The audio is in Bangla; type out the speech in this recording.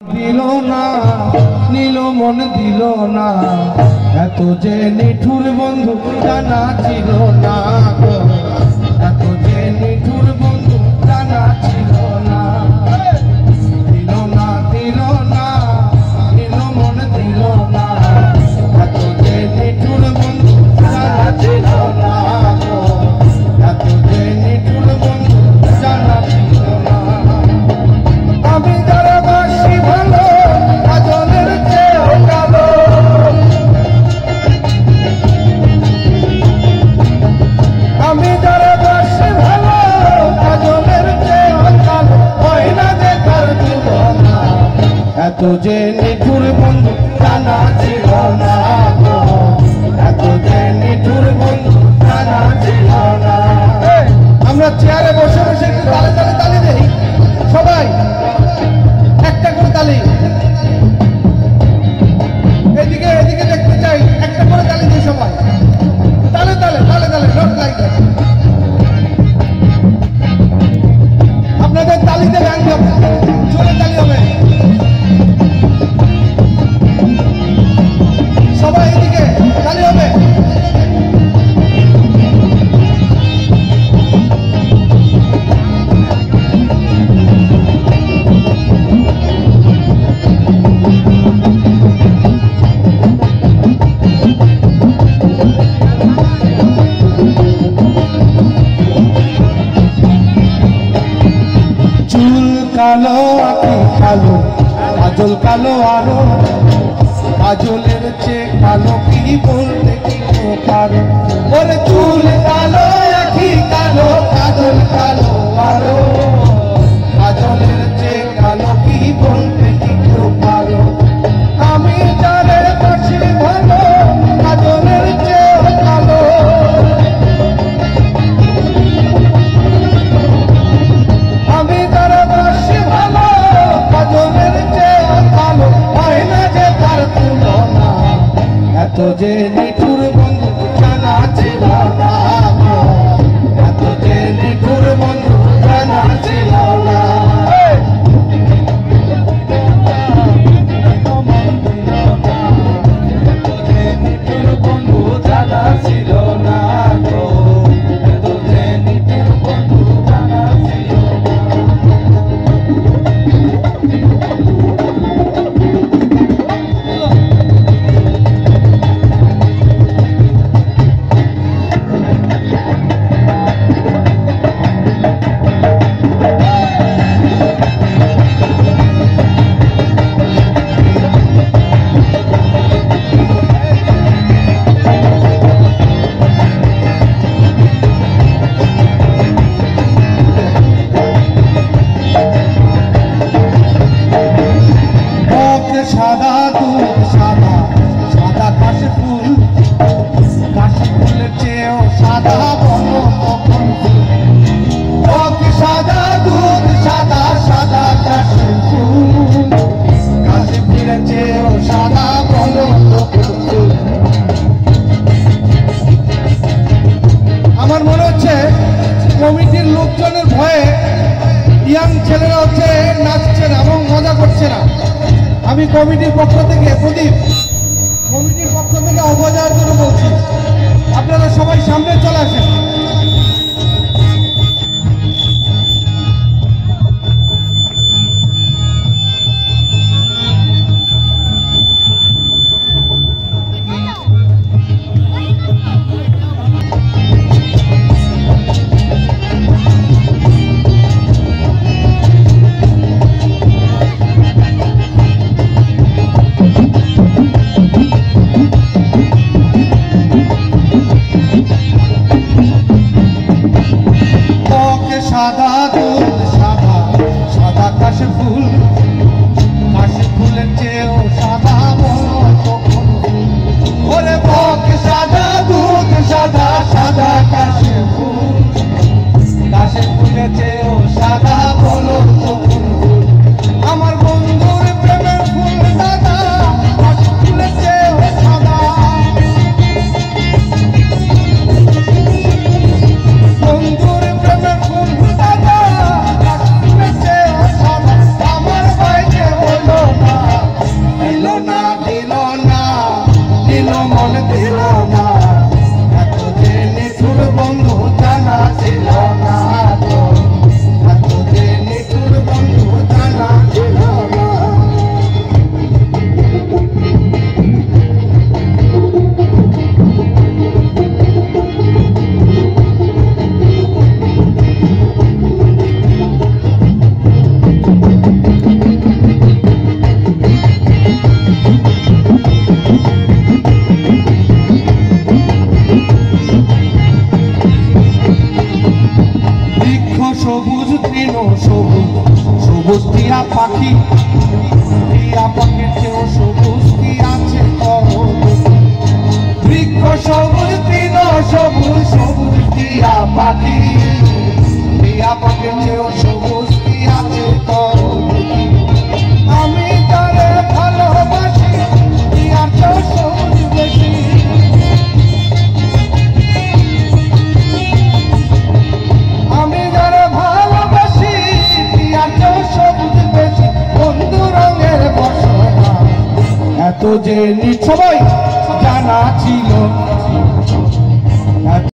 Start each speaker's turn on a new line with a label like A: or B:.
A: দিল না নীল মন দিল না এত যে নিঠুর বন্ধু জানা ছিল না এত যে নিঠুর বন্ধু জানা ছিল না দিল না দিল না নীল মন দিল না এত যে নিঠুর বন্ধু জানা ছিল না এত যে নিঠুর বন্ধু জানা ছিল না আমি যারা বাসি ভালো কাজলের চেয়ে কালো আমি যারা বাসি ভালো কাজলের চেয়ে কালো হয় না যে তার তুলনা এত যে নিঠুর বন্ধু জানা ছিল না এত যে নিঠুর বন্ধু জানা ছিল না আমরা চেয়ারে বসে বসে একটু তালে তালে তালি দেই সবাই একটা করে তালি এদিকে এদিকে দেখতে চাই একটা করে তালি দিই সবাই তালে তালে তালে তালে নট লাইক আপনাদের তালিতে গান হবে জোরে তালি হবে সবাই এদিকে তালি হবে কালো আঁকি কালো কাজল কালো আরো কাজলের চেয়ে কালো কি বলতে কি পারো ওরে চুল কালো আঁকি কালো কাজল কালো আরো কাজলের চেয়ে কালো কি বলতে কি পারো আমি যারে বাসি ভালো কাজলের চেয়ে কালো আমি যারা বাসি ভালো কাজলের চেয়ে কালো হয় না যে তার তুলনা এত যে নিঠুর বন্ধু জানা ছিল না এত যে নিঠুর বন্ধু জানা ছিল না সাদা দুধ সাদা সাদা কাশি ফুলের চেয়েও সাদা বলো সাদা দুধ সাদা সাদা কাশি ফুলের চেয়েও সাদা বলো আমার মনে হচ্ছে কমিটির লোকজনের ভয়ে ইয়াং ছেলেরা হচ্ছে নাচছে না এবং মজা করছে না আমি কমিটির পক্ষ থেকে প্রদীপ কমিটির পক্ষ থেকে অবজার জন্য বলছি আপনারা সবাই সামনে চলে আসেন যে সবাই জানা ছিল।